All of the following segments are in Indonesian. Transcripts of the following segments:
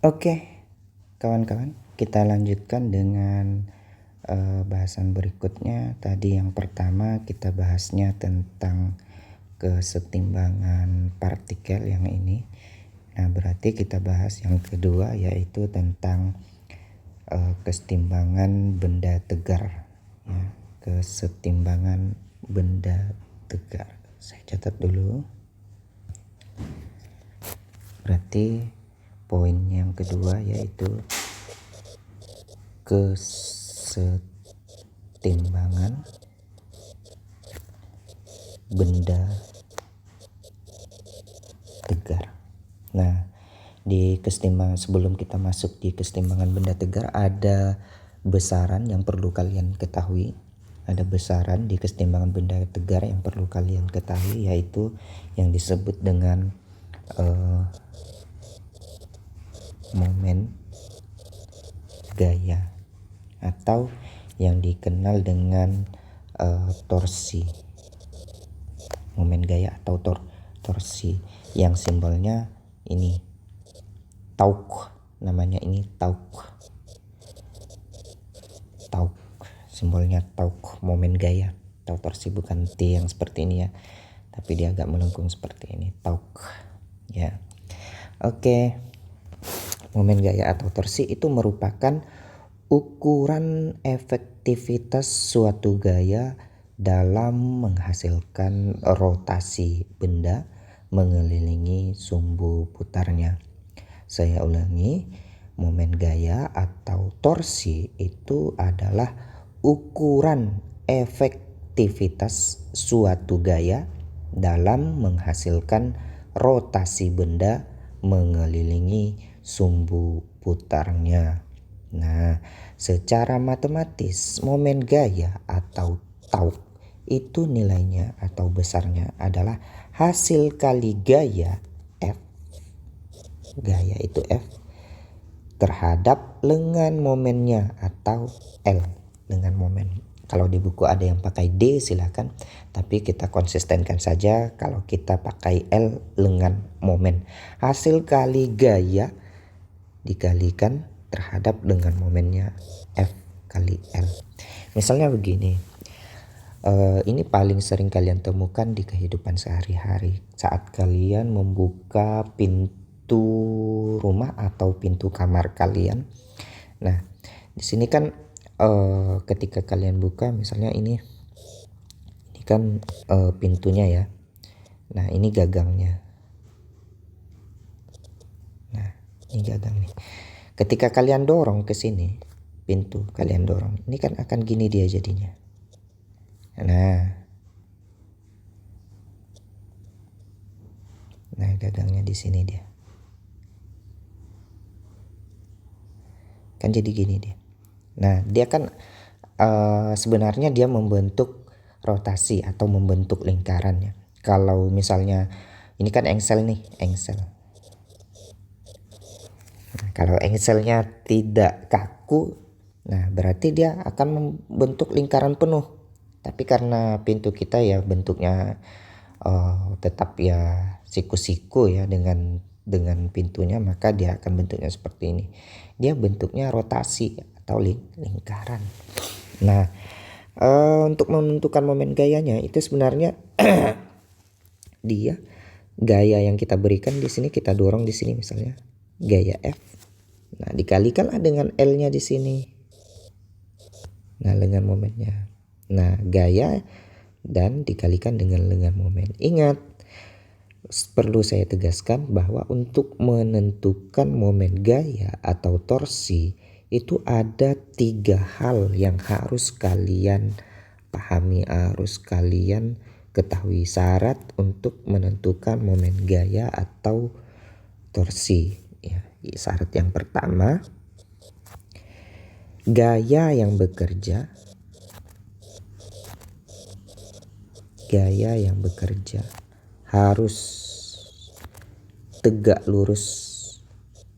Oke, kawan-kawan, kita lanjutkan dengan bahasan berikutnya. Tadi yang pertama kita bahasnya tentang kesetimbangan partikel yang ini. Nah, berarti kita bahas yang kedua, yaitu tentang kesetimbangan benda tegar. Ya, kesetimbangan benda tegar. Saya catat dulu. Berarti poin yang kedua yaitu kesetimbangan benda tegar. Nah, di kesetimbangan, sebelum kita masuk di kesetimbangan benda tegar, ada besaran yang perlu kalian ketahui. Ada besaran di kesetimbangan benda tegar yang perlu kalian ketahui, yaitu yang disebut dengan momen gaya atau yang dikenal dengan torsi. Momen gaya atau torsi yang simbolnya ini tauk, namanya ini tauk, simbolnya tauk, momen gaya atau torsi, bukan T yang seperti ini ya, tapi dia agak melengkung seperti ini, tauk ya. Oke. Momen gaya atau torsi itu merupakan ukuran efektivitas suatu gaya dalam menghasilkan rotasi benda mengelilingi sumbu putarnya. Saya ulangi, momen gaya atau torsi itu adalah ukuran efektivitas suatu gaya dalam menghasilkan rotasi benda mengelilingi sumbu putarnya. Nah, secara matematis momen gaya atau tauk itu nilainya atau besarnya adalah hasil kali gaya F, gaya itu F, terhadap lengan momennya atau L, lengan momen. Kalau di buku ada yang pakai D silakan, tapi kita konsistenkan saja kalau kita pakai L, lengan momen. Hasil kali gaya dikalikan terhadap lengan momennya F kali L. Misalnya begini, ini paling sering kalian temukan di kehidupan sehari-hari saat kalian membuka pintu rumah atau pintu kamar kalian. Nah, di sini kan ketika kalian buka, misalnya ini kan pintunya ya. Nah, ini gagangnya. Nah, ini gagang nih. Ketika kalian dorong ke sini, pintu kalian dorong, ini kan akan gini dia jadinya. Nah, gagangnya di sini dia. Kan jadi gini dia. Nah, dia kan sebenarnya dia membentuk rotasi atau membentuk lingkarannya. Kalau misalnya ini kan engsel nih, engsel. Nah, kalau engselnya tidak kaku, nah berarti dia akan membentuk lingkaran penuh. Tapi karena pintu kita ya bentuknya tetap ya siku-siku ya dengan pintunya, maka dia akan bentuknya seperti ini. Dia bentuknya rotasi atau lingkaran. Nah, untuk menentukan momen gayanya itu sebenarnya dia gaya yang kita berikan di sini, kita dorong di sini misalnya gaya F. Nah, dikalikanlah dengan L-nya di sini. Nah, lengan momennya. Nah, gaya dan dikalikan dengan lengan momen. Ingat, perlu saya tegaskan bahwa untuk menentukan momen gaya atau torsi itu ada 3 hal yang harus kalian pahami, harus kalian ketahui. Syarat untuk menentukan momen gaya atau torsi ya. Syarat yang pertama, gaya yang bekerja harus tegak lurus,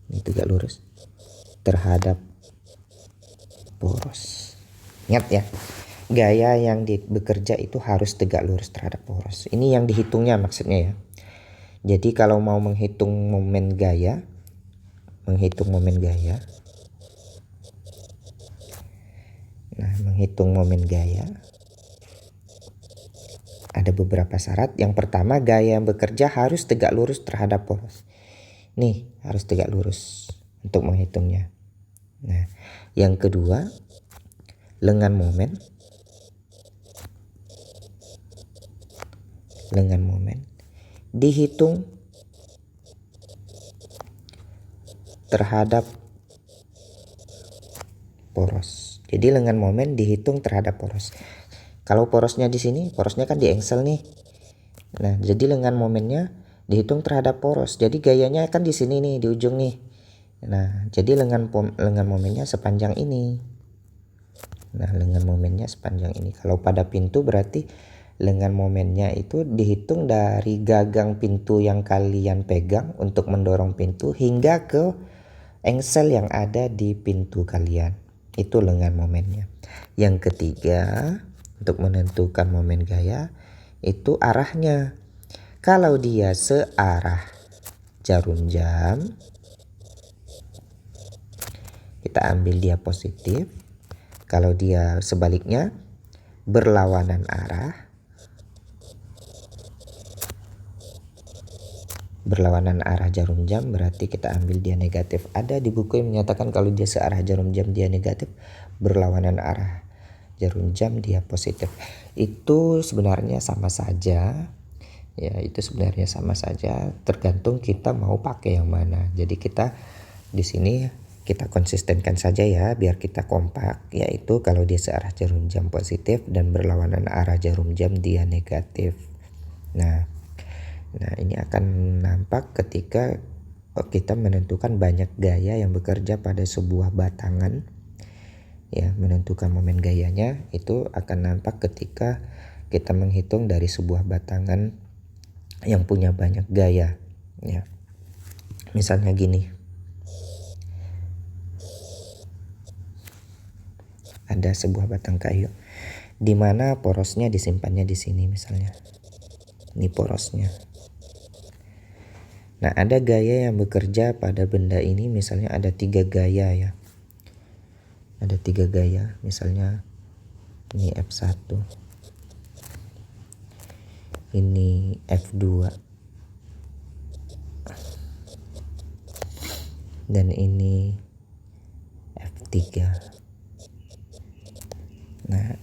ini tegak lurus terhadap poros. Ingat ya, gaya yang bekerja itu harus tegak lurus terhadap poros. Ini yang dihitungnya maksudnya ya. Jadi kalau mau menghitung momen gaya, menghitung momen gaya. Nah, menghitung momen gaya ada beberapa syarat. Yang pertama, gaya yang bekerja harus tegak lurus terhadap poros. Nih, harus tegak lurus untuk menghitungnya. Nah, yang kedua, lengan momen dihitung terhadap poros. Jadi lengan momen dihitung terhadap poros. Kalau porosnya di sini, porosnya kan di engsel nih. Nah, jadi lengan momennya dihitung terhadap poros. Jadi gayanya kan di sini nih, di ujung nih. Nah, jadi lengan momennya sepanjang ini. Nah, lengan momennya sepanjang ini. Kalau pada pintu berarti lengan momennya itu dihitung dari gagang pintu yang kalian pegang untuk mendorong pintu hingga ke engsel yang ada di pintu kalian. Itu lengan momennya. Yang ketiga, untuk menentukan momen gaya itu arahnya. Kalau dia searah jarum jam, kita ambil dia positif. Kalau dia sebaliknya berlawanan arah jarum jam, berarti kita ambil dia negatif. Ada di buku yang menyatakan kalau dia searah jarum jam dia negatif, berlawanan arah jarum jam dia positif. Itu sebenarnya sama saja. Ya, itu sebenarnya sama saja, tergantung kita mau pakai yang mana. Jadi kita di sini kita konsistenkan saja ya biar kita kompak, yaitu kalau dia searah jarum jam positif dan berlawanan arah jarum jam dia negatif. Nah ini akan nampak ketika kita menentukan banyak gaya yang bekerja pada sebuah batangan. Ya, menentukan momen gayanya itu akan nampak ketika kita menghitung dari sebuah batangan yang punya banyak gaya. Ya, misalnya gini, ada sebuah batang kayu di mana porosnya disimpannya di sini misalnya. Ini porosnya. Nah, ada gaya yang bekerja pada benda ini, misalnya ada 3 gaya ya. Ada 3 gaya, misalnya ini F1. Ini F2. Dan ini F3. Nah,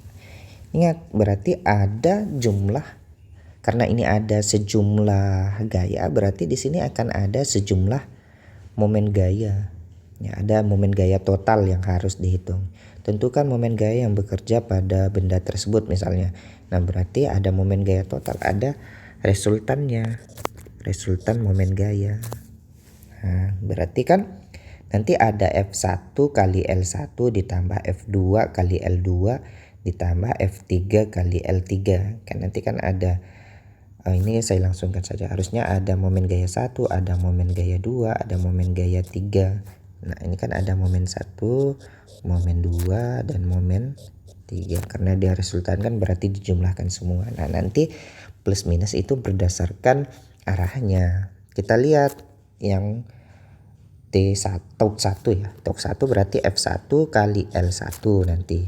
ingat berarti ada jumlah, karena ini ada sejumlah gaya, berarti di sini akan ada sejumlah momen gaya. Ya, ada momen gaya total yang harus dihitung. Tentukan momen gaya yang bekerja pada benda tersebut misalnya. Nah, berarti ada momen gaya total, ada resultannya. Resultan momen gaya. Nah, berarti kan nanti ada F1 kali L1 ditambah F2 kali L2 ditambah F3 kali L3. Kan nanti kan ada ini saya langsungkan saja. Harusnya ada momen gaya 1, ada momen gaya 2, ada momen gaya 3. Nah, ini kan ada momen 1, momen 2, dan momen 3. Karena dia resultan kan berarti dijumlahkan semua. Nah, nanti plus minus itu berdasarkan arahnya. Kita lihat yang Tauk 1 ya. Tauk 1 berarti F1 kali L1 nanti.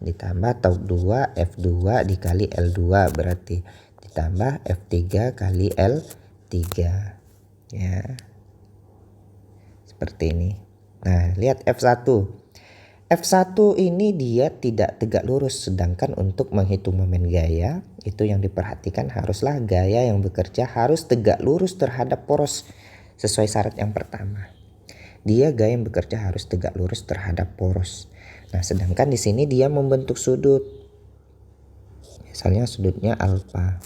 Ditambah Tauk 2 F2 dikali L2 berarti. Ditambah F3 kali L3. Ya. Seperti ini. Nah, lihat F1. F1 ini dia tidak tegak lurus, sedangkan untuk menghitung momen gaya itu yang diperhatikan haruslah gaya yang bekerja harus tegak lurus terhadap poros sesuai syarat yang pertama. Dia gaya yang bekerja harus tegak lurus terhadap poros. Nah, sedangkan di sini dia membentuk sudut. Misalnya sudutnya alfa.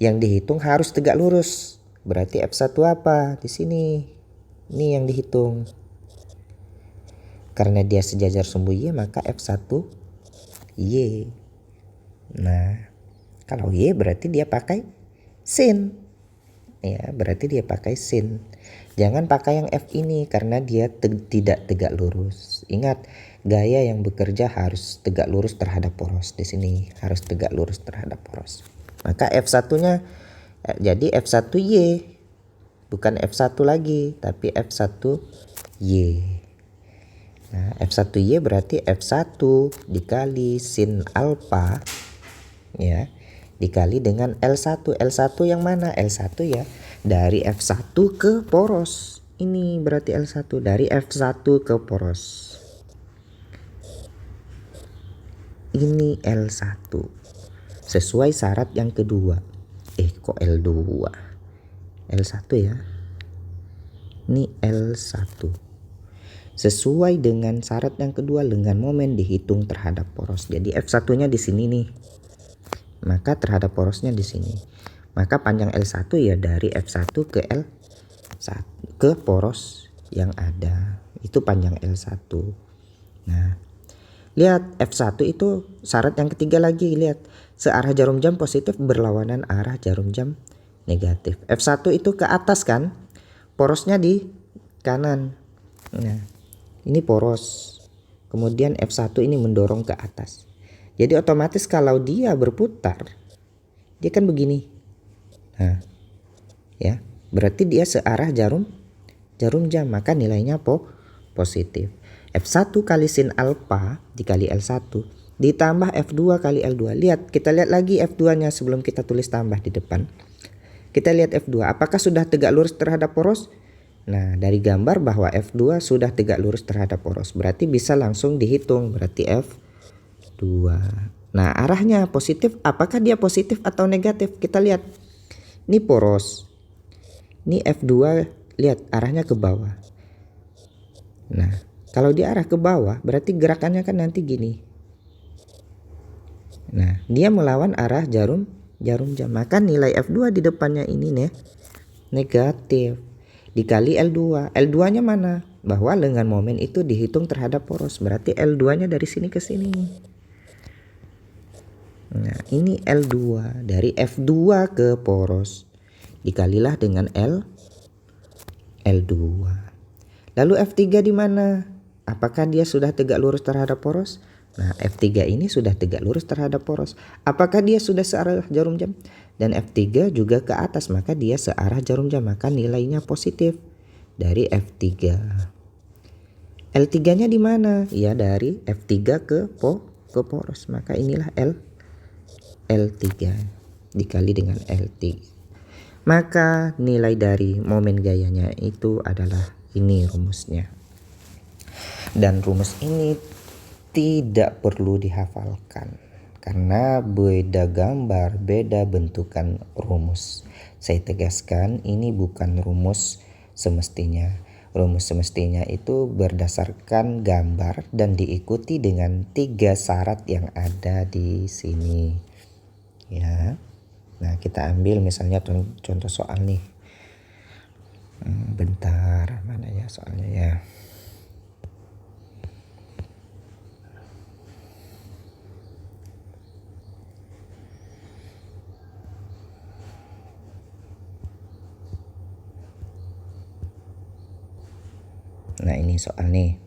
Yang dihitung harus tegak lurus. Berarti F1 apa? Di sini. Ini yang dihitung. Karena dia sejajar sumbu Y, maka F1 Y. Nah, kalau Y berarti dia pakai sin. Ya, berarti dia pakai sin. Jangan pakai yang F ini karena dia tidak tegak lurus. Ingat, gaya yang bekerja harus tegak lurus terhadap poros. Di sini harus tegak lurus terhadap poros. Maka F1-nya jadi F1Y. Bukan F1 lagi, tapi F1 Y. Nah, F1Y berarti F1 dikali sin alfa ya, dikali dengan L1. L1 yang mana? L1 ya dari F1 ke poros. Ini berarti L1 dari F1 ke poros. Ini L1. Sesuai syarat yang kedua. Kok L2? L1 ya. Ini L1. Sesuai dengan syarat yang kedua, lengan momen dihitung terhadap poros. Jadi F1-nya di sini nih. Maka terhadap porosnya di sini. Maka panjang L1 ya dari F1 ke L1 ke poros yang ada. Itu panjang L1. Nah, lihat F1 itu syarat yang ketiga lagi, lihat. Searah jarum jam positif berlawanan arah jarum jam negatif. F1 itu ke atas kan? Porosnya di kanan. Nah, ini poros. Kemudian F1 ini mendorong ke atas. Jadi otomatis kalau dia berputar, dia kan begini. Nah, ya, berarti dia searah jarum jam, maka nilainya positif. F1 kali sin alfa dikali L1 ditambah F2 kali L2. Lihat, kita lihat lagi F2-nya sebelum kita tulis tambah di depan. Kita lihat F2, apakah sudah tegak lurus terhadap poros? Nah, dari gambar bahwa F2 sudah tegak lurus terhadap poros, berarti bisa langsung dihitung, berarti F2. Nah, arahnya positif, apakah dia positif atau negatif? Kita lihat, ini poros, ini F2, lihat arahnya ke bawah. Nah, kalau dia arah ke bawah, berarti gerakannya kan nanti gini. Nah, dia melawan arah jarum jam, maka nilai F2 di depannya ini nih negatif. Dikali L2. L2-nya mana? Bahwa lengan momen itu dihitung terhadap poros. Berarti L2-nya dari sini ke sini. Nah, ini L2 dari F2 ke poros. Dikalilah dengan L2. Lalu F3 di mana? Apakah dia sudah tegak lurus terhadap poros? Nah, F3 ini sudah tegak lurus terhadap poros. Apakah dia sudah searah jarum jam? Dan F3 juga ke atas, maka dia searah jarum jam, maka nilainya positif dari F3. L3-nya di mana? Ya, dari F3 ke poros. Maka inilah L3 dikali dengan L3. Maka nilai dari momen gayanya itu adalah ini rumusnya. Dan rumus ini tidak perlu dihafalkan karena beda gambar, beda bentukan rumus. Saya tegaskan, ini bukan rumus semestinya. Rumus semestinya itu berdasarkan gambar dan diikuti dengan 3 syarat yang ada di sini. Ya. Nah, kita ambil misalnya contoh soal nih. Bentar, mana ya soalnya ya. Nah, ini soal nih.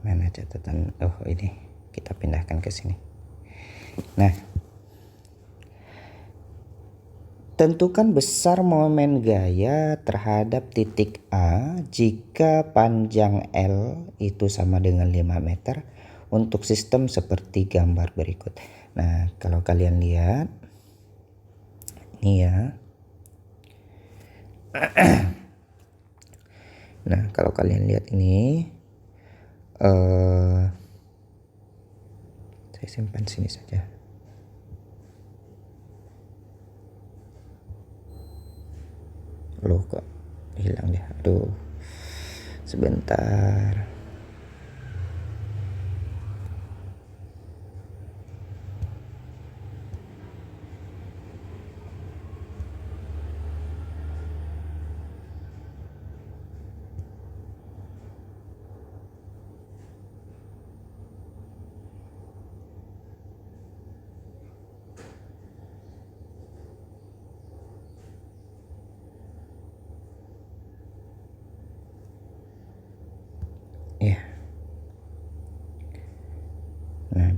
Mana catatan? Oh, ini kita pindahkan ke sini. Nah, tentukan besar momen gaya terhadap titik A jika panjang L itu sama dengan 5 meter untuk sistem seperti gambar berikut. Nah, kalau kalian lihat ini ya. Nah, kalau kalian lihat ini saya simpan sini saja. Loh, kok hilang deh. Aduh, sebentar.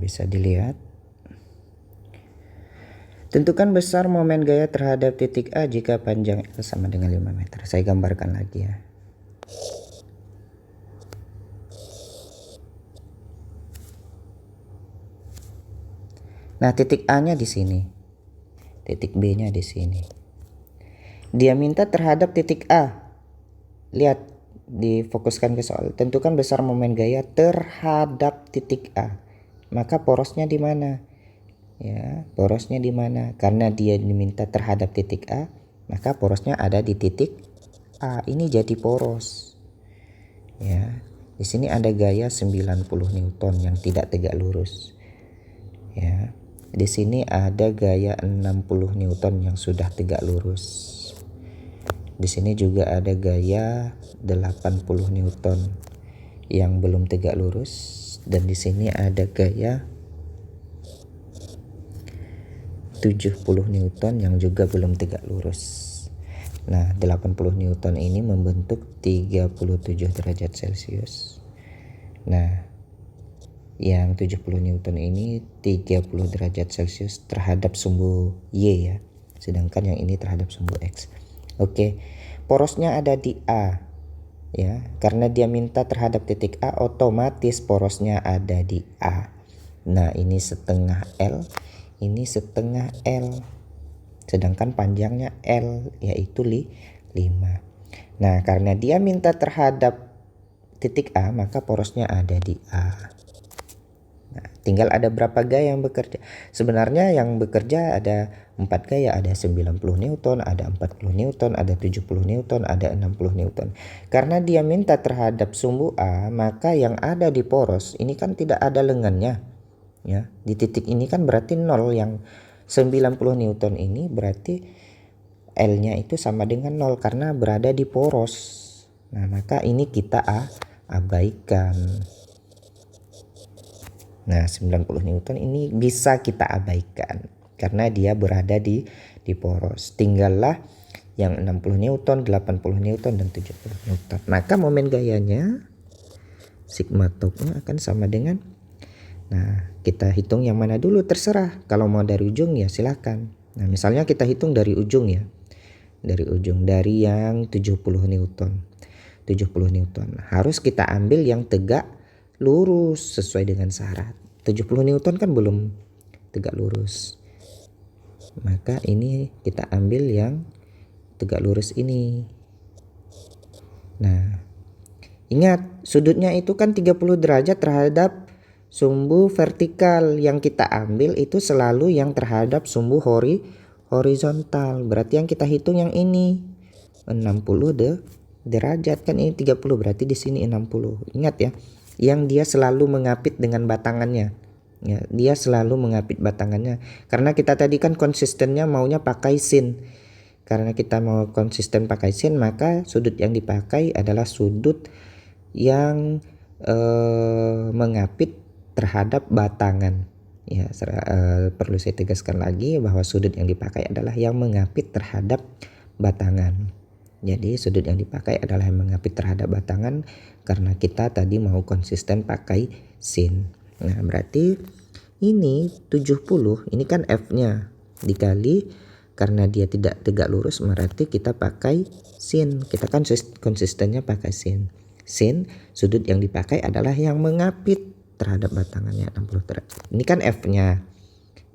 bisa dilihat. Tentukan besar momen gaya terhadap titik A jika panjang L sama dengan 5 meter. Saya gambarkan lagi ya. Nah, titik A-nya di sini. Titik B-nya di sini. Dia minta terhadap titik A. Lihat, difokuskan ke soal. Tentukan besar momen gaya terhadap titik A. Maka porosnya di mana? Ya, porosnya di mana? Karena dia diminta terhadap titik A, maka porosnya ada di titik A. Ini jadi poros. Ya, di sini ada gaya 90 Newton yang tidak tegak lurus. Ya. Di sini ada gaya 60 Newton yang sudah tegak lurus. Di sini juga ada gaya 80 Newton yang belum tegak lurus, dan di sini ada gaya 70 Newton yang juga belum tegak lurus. Nah, 80 Newton ini membentuk 37 derajat Celcius. Nah, yang 70 Newton ini 30 derajat Celcius terhadap sumbu Y ya. Sedangkan yang ini terhadap sumbu X. Oke. Porosnya ada di A. Ya, karena dia minta terhadap titik A, otomatis porosnya ada di A. Nah, ini setengah L, ini setengah L. Sedangkan panjangnya L yaitu 5. Nah, karena dia minta terhadap titik A, maka porosnya ada di A. Nah, tinggal ada berapa gaya yang bekerja. Sebenarnya yang bekerja ada 4 gaya, ada 90 Newton, ada 40 Newton, ada 70 Newton, ada 60 Newton. Karena dia minta terhadap sumbu A, maka yang ada di poros ini kan tidak ada lengannya. Ya, di titik ini kan berarti 0, yang 90 Newton ini berarti L-nya itu sama dengan 0 karena berada di poros. Nah, maka ini kita abaikan. Nah, 90 Newton ini bisa kita abaikan karena dia berada di poros. Tinggallah yang 60 Newton, 80 Newton, dan 70 Newton. Maka momen gayanya, sigma torque-nya akan sama dengan, nah, kita hitung yang mana dulu, terserah. Kalau mau dari ujung ya silakan. Nah, misalnya kita hitung dari ujung ya. Dari yang 70 Newton. 70 Newton. Harus kita ambil yang tegak lurus sesuai dengan syarat. 70 Newton kan belum tegak lurus. Maka ini kita ambil yang tegak lurus ini. Nah, ingat sudutnya itu kan 30 derajat terhadap sumbu vertikal. Yang kita ambil itu selalu yang terhadap sumbu horizontal. Berarti yang kita hitung yang ini 60 derajat, kan ini 30, berarti di sini 60. Ingat ya, yang dia selalu mengapit dengan batangannya. Ya, dia selalu mengapit batangannya. Karena kita tadi kan konsistennya maunya pakai sin. Karena kita mau konsisten pakai sin, maka sudut yang dipakai adalah sudut yang mengapit terhadap batangan. Ya, perlu saya tegaskan lagi bahwa sudut yang dipakai adalah yang mengapit terhadap batangan. Jadi sudut yang dipakai adalah yang mengapit terhadap batangan karena kita tadi mau konsisten pakai sin. Nah, berarti ini 70, ini kan F-nya dikali, karena dia tidak tegak lurus berarti kita pakai sin. Kita kan konsistennya pakai sin. Sin, sudut yang dipakai adalah yang mengapit terhadap batangannya 60 derajat. Ini kan F-nya.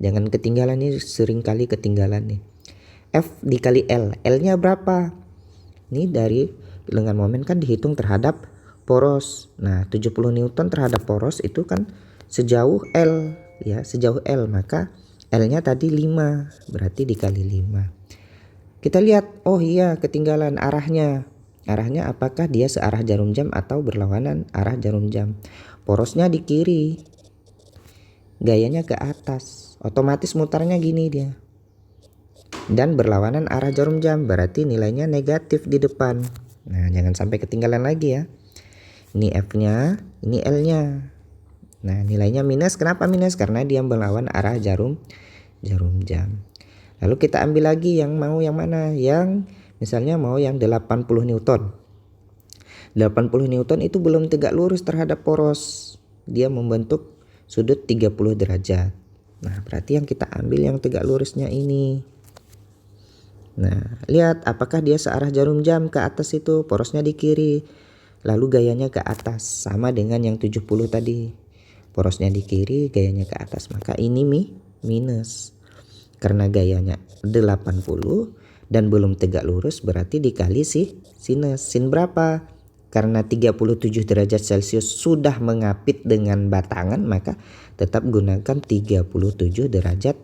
Jangan ketinggalan, ini sering kali ketinggalan nih. F dikali L. L-nya berapa? Ini dari lengan momen kan dihitung terhadap poros. Nah, 70 Newton terhadap poros itu kan sejauh L ya, sejauh L, maka L-nya tadi 5, berarti dikali 5. Kita lihat, oh iya ketinggalan arahnya. Arahnya apakah dia searah jarum jam atau berlawanan arah jarum jam? Porosnya di kiri, gayanya ke atas, otomatis mutarnya gini dia. Dan berlawanan arah jarum jam, berarti nilainya negatif di depan. Nah, jangan sampai ketinggalan lagi ya. Ini F-nya, ini L-nya. Nah, nilainya minus. Kenapa minus? Karena dia melawan arah jarum jam. Lalu kita ambil lagi yang mau yang mana? Yang misalnya mau yang 80 Newton. 80 Newton itu belum tegak lurus terhadap poros. Dia membentuk sudut 30 derajat. Nah, berarti yang kita ambil yang tegak lurusnya ini. Nah, lihat apakah dia searah jarum jam ke atas itu, porosnya di kiri. Lalu gayanya ke atas, sama dengan yang 70 tadi. Porosnya di kiri, gayanya ke atas. Maka ini minus. Karena gayanya 80 dan belum tegak lurus, berarti dikali sinus. Sin berapa? Karena 37 derajat Celcius sudah mengapit dengan batangan, maka tetap gunakan 37 derajat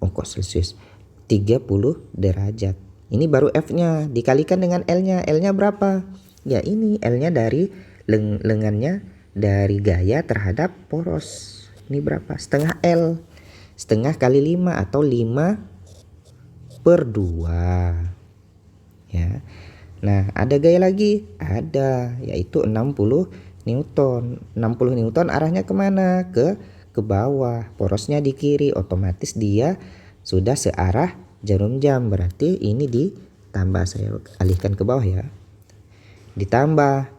Celcius. 30 derajat. Ini baru F-nya, dikalikan dengan L-nya. L-nya berapa? Ya ini L-nya dari lengannya dari gaya terhadap poros. Ini berapa? Setengah L. Setengah kali 5 atau 5/2. Ya. Nah, ada gaya lagi? Ada, yaitu 60 Newton. 60 Newton arahnya kemana? Ke bawah. Porosnya di kiri, otomatis dia sudah searah jarum jam. Berarti ini ditambah, saya alihkan ke bawah ya. Ditambah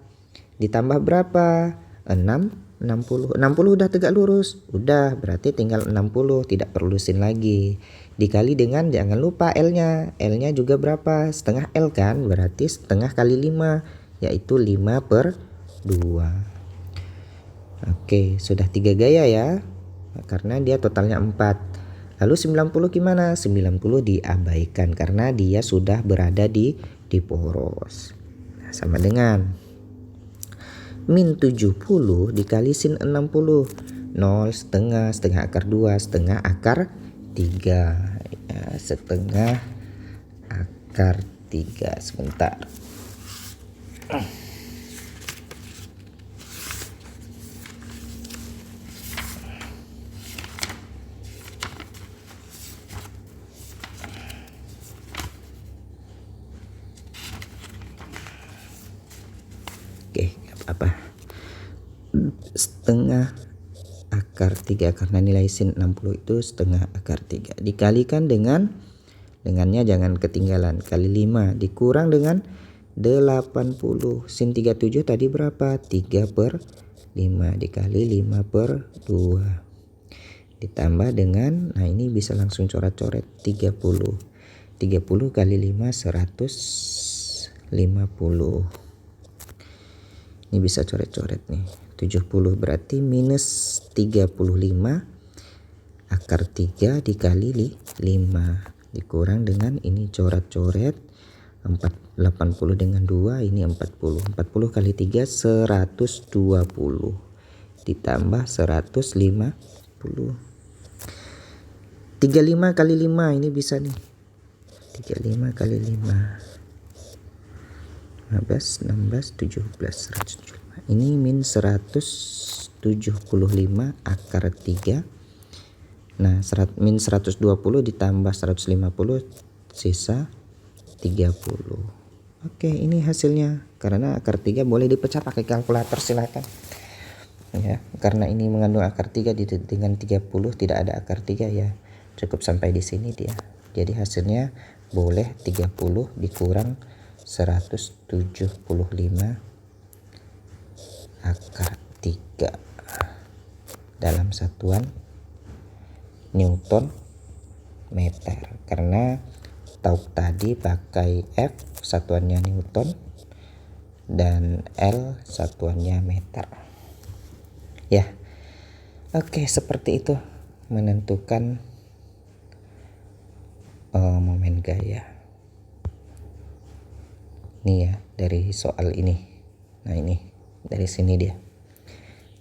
berapa? 60 udah tegak lurus. Udah, berarti tinggal 60, tidak perlu sin lagi. Dikali dengan, jangan lupa L-nya. L-nya juga berapa? Setengah L kan? Berarti setengah kali 5, yaitu 5/2. Oke, sudah 3 gaya ya. Karena dia totalnya 4. Lalu 90 gimana? 90 diabaikan karena dia sudah berada di poros. Nah, sama dengan min 70 dikali sin 60. 0 setengah akar 2 setengah akar 3 ya, setengah akar 3. Sebentar. Oke, apa? Setengah akar 3 karena nilai sin 60 itu setengah akar 3 dikalikan dengannya jangan ketinggalan, kali 5 dikurang dengan 80. Sin 37 tadi berapa? 3/5 dikali 5/2 ditambah dengan, nah ini bisa langsung coret-coret, 30 kali 5 150. Ini bisa coret-coret nih. 70 berarti minus 35 akar 3 dikali 5 dikurang dengan ini coret-coret 80 dengan 2 ini 40 kali 3 120 ditambah 150. 35 kali 5 ini bisa nih. 35 kali 5 15, 16, 17, 175. Ini min 175 akar 3. Nah, min 120 ditambah 150 sisa 30. Oke, ini hasilnya. Karena akar 3 boleh dipecah pakai kalkulator, silakan. Ya, karena ini mengandung akar 3 dengan 30 tidak ada akar 3 ya. Cukup sampai di sini dia. Jadi hasilnya boleh 30 dikurang 175 akar 3 dalam satuan Newton meter. Karena tauk tadi pakai F satuannya Newton dan L satuannya meter. Ya. Oke, seperti itu menentukan momen gaya. Nih ya, dari soal ini. Nah, ini dari sini dia.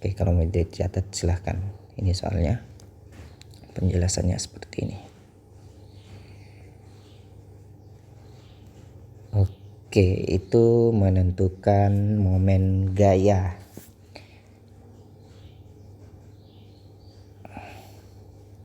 Oke, kalau mau dicatat silahkan. Ini soalnya. Penjelasannya seperti ini. Oke, itu menentukan momen gaya.